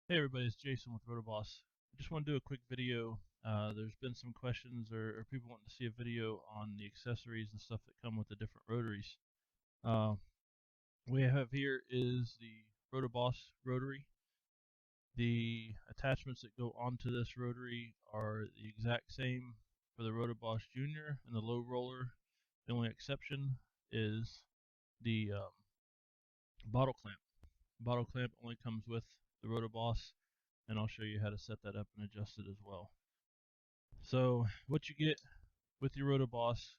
Hey everybody, it's Jason with Rotoboss. I just want to do a quick video. There's been some questions or people wanting to see a video on the accessories and stuff that come with the different rotaries. Uh, we have here is the Rotoboss Rotary. The attachments that go onto this rotary are the exact same for the Rotoboss Junior and the low roller. The only exception is the bottle clamp. Bottle clamp only comes with the Rotoboss, and I'll show you how to set that up and adjust it as well. So what you get with your Rotoboss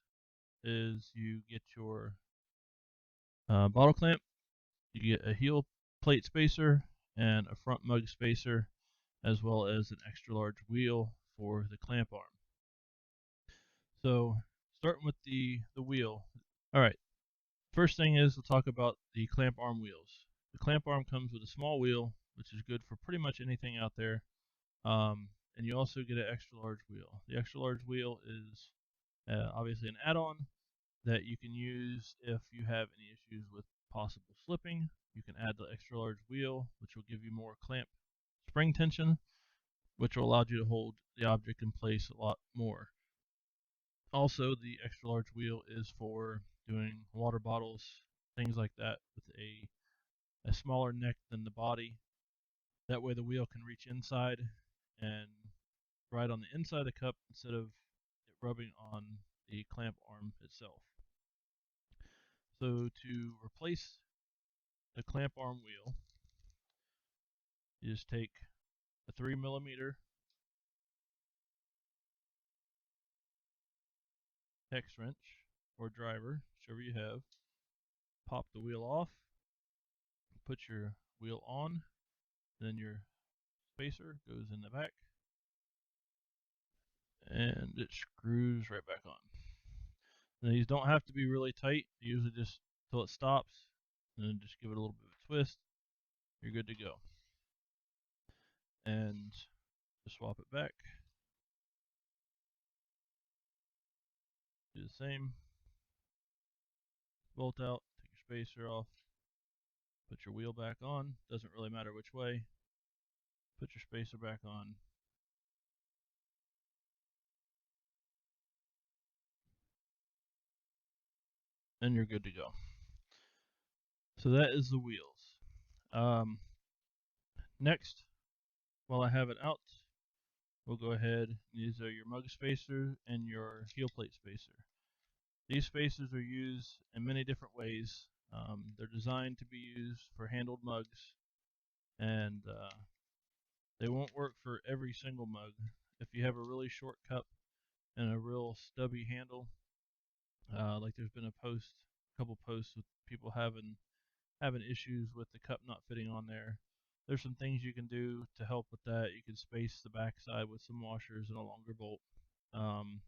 is you get your bottle clamp, you get a heel plate spacer and a front mug spacer, as well as an extra large wheel for the clamp arm. So starting with the wheel. All right, first thing is we'll talk about the clamp arm wheels. The clamp arm comes with a small wheel, which is good for pretty much anything out there. And you also get an extra large wheel. The extra large wheel is obviously an add-on that you can use if you have any issues with possible slipping. You can add the extra large wheel, which will give you more clamp spring tension, which will allow you to hold the object in place a lot more. Also, the extra large wheel is for doing water bottles, things like that, with a smaller neck than the body. That way the wheel can reach inside and ride on the inside of the cup instead of it rubbing on the clamp arm itself. So to replace the clamp arm wheel, you just take a 3mm hex wrench or driver, whichever you have, pop the wheel off, put your wheel on, then your spacer goes in the back, and it screws right back on. Now these don't have to be really tight, usually just till it stops, and then just give it a little bit of a twist, you're good to go. And just swap it back, do the same, bolt out, take your spacer off, put your wheel back on, doesn't really matter which way, put your spacer back on, and you're good to go. So that is the wheels. Um, Next, while I have it out, we'll go ahead. These are your mug spacer and your heel plate spacer. These spacers are used in many different ways. They're designed to be used for handled mugs, and they won't work for every single mug. If you have a really short cup and a real stubby handle, like there's been a couple posts with people having issues with the cup not fitting on there. There's some things you can do to help with that. You can space the backside with some washers and a longer bolt. Um,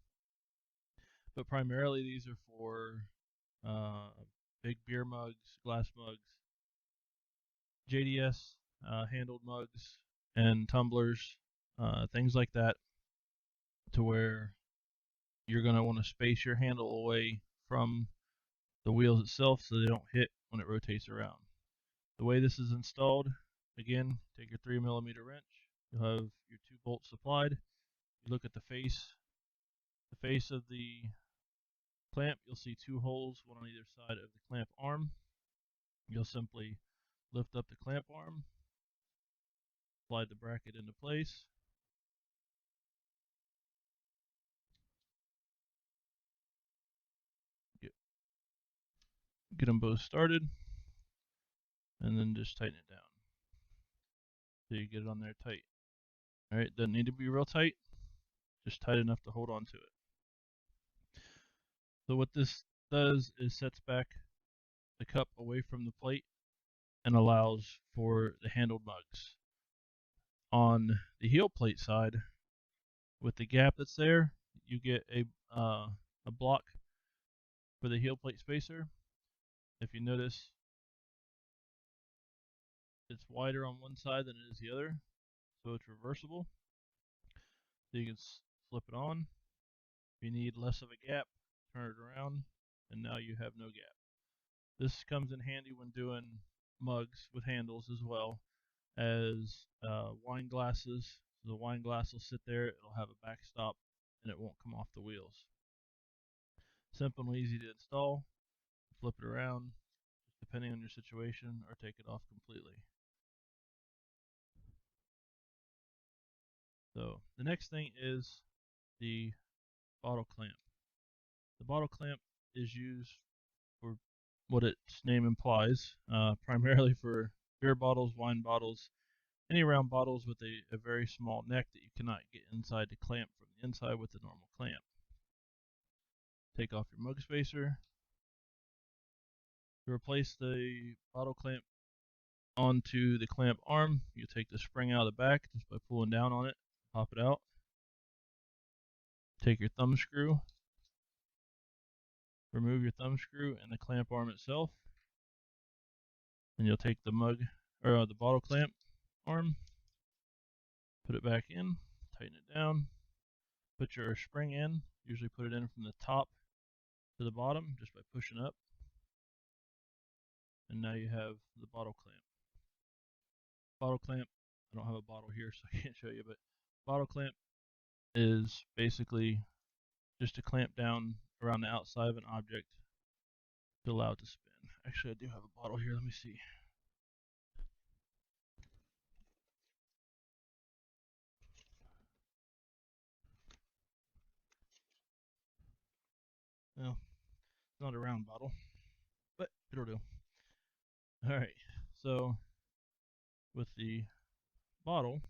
but primarily these are for uh, big beer mugs, glass mugs, JDS handled mugs, and tumblers, things like that, to where you're going to want to space your handle away from the wheels itself so they don't hit when it rotates around. The way this is installed, again, take your 3mm wrench. You'll have your 2 bolts supplied. You look at the face of the clamp, you'll see 2 holes, one on either side of the clamp arm. You'll simply lift up the clamp arm, slide the bracket into place, get, get them both started, and then just tighten it down so you get it on there tight. Alright, doesn't need to be real tight, just tight enough to hold on to it. So what this does is sets back the cup away from the plate and allows for the handled mugs. On the heel plate side, with the gap that's there, you get a block for the heel plate spacer. If you notice, it's wider on one side than it is the other, so it's reversible. So you can slip it on. If you need less of a gap, turn it around, and now you have no gap. This comes in handy when doing mugs with handles as well. as wine glasses. So the wine glass will sit there, it'll have a backstop, and it won't come off the wheels. Simple and easy to install. Flip it around, depending on your situation, or take it off completely. So the next thing is the bottle clamp. The bottle clamp is used for what its name implies, primarily for beer bottles, wine bottles, any round bottles with a very small neck that you cannot get inside the clamp from the inside with the normal clamp. Take off your mug spacer. To replace the bottle clamp onto the clamp arm, you take the spring out of the back just by pulling down on it, pop it out. Take your thumb screw, remove your thumb screw and the clamp arm itself, and you'll take the mug or the bottle clamp arm, put it back in, tighten it down, put your spring in, usually put it in from the top to the bottom just by pushing up, and now you have the bottle clamp. Bottle clamp, I don't have a bottle here so I can't show you, but bottle clamp is basically just to clamp down around the outside of an object to allow it to spin. Actually, I do have a bottle here, let me see. Well, it's not a round bottle, but it'll do. Alright, so with the bottle,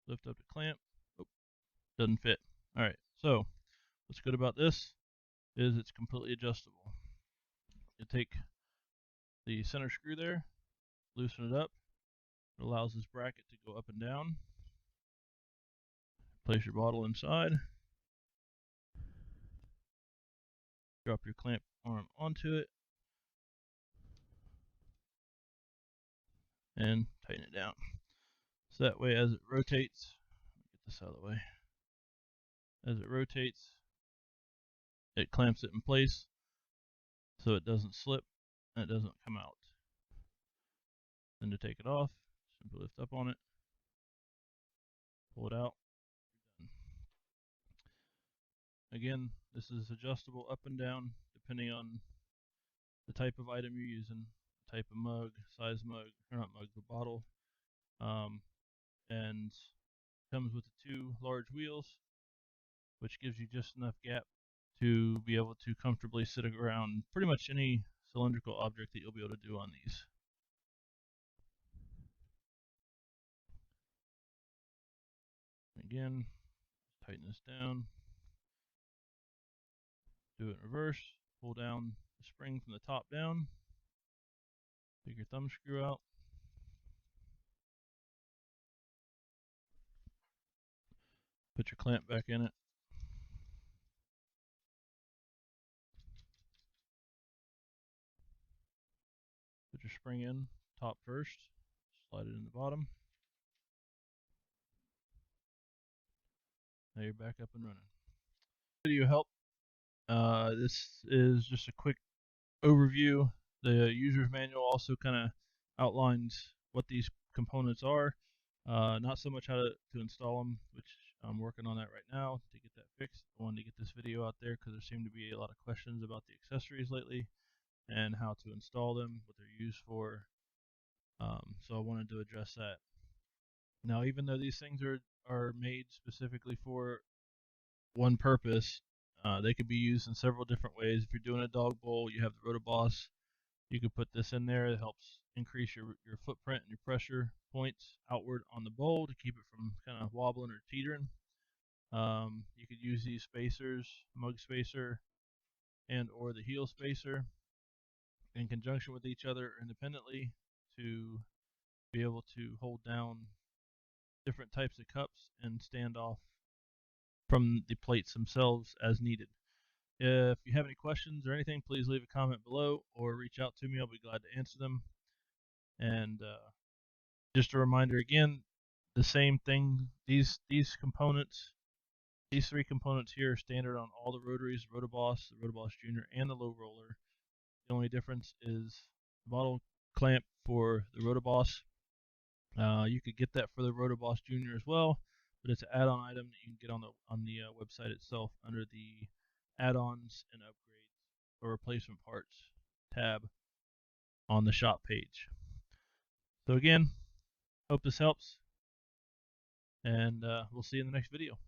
lift up the clamp. Oh, doesn't fit. Alright, so what's good about this is it's completely adjustable. You take the center screw there, loosen it up. It allows this bracket to go up and down. Place your bottle inside. Drop your clamp arm onto it. And tighten it down. So that way as it rotates, get this out of the way. As it rotates, it clamps it in place so it doesn't slip and it doesn't come out. Then to take it off, simply lift up on it, pull it out. Again, this is adjustable up and down depending on the type of item you're using, type of mug, size mug, or not mug, but bottle. And comes with the two large wheels, which gives you just enough gap to be able to comfortably sit around pretty much any cylindrical object that you'll be able to do on these. Again, tighten this down. Do it in reverse. Pull down the spring from the top down. Take your thumb screw out. Put your clamp back in it. Put your spring in, top first. Slide it in the bottom. Now you're back up and running. Video help. This is just a quick overview. The user's manual also kind of outlines what these components are. Not so much how to install them, which I'm working on that right now to get that fixed. I wanted to get this video out there because there seem to be a lot of questions about the accessories lately and how to install them, what they're used for. So I wanted to address that. Now, even though these things are made specifically for one purpose, they could be used in several different ways. If you're doing a dog bowl, you have the Rotoboss. You could put this in there. It helps increase your footprint and your pressure points outward on the bowl to keep it from kind of wobbling or teetering. You could use these spacers, mug spacer, and or the heel spacer in conjunction with each other independently to be able to hold down different types of cups and stand off from the plates themselves as needed. If you have any questions or anything, please leave a comment below or reach out to me. I'll be glad to answer them. And just a reminder again, the same thing. These components, these three components here, are standard on all the rotaries: Rotoboss, the Rotoboss Junior, and the low roller. The only difference is the bottle clamp for the Rotoboss You could get that for the Rotoboss Junior as well, but it's an add-on item that you can get on the website itself under the add-ons and upgrades or replacement parts tab on the shop page. So again, hope this helps, and we'll see you in the next video.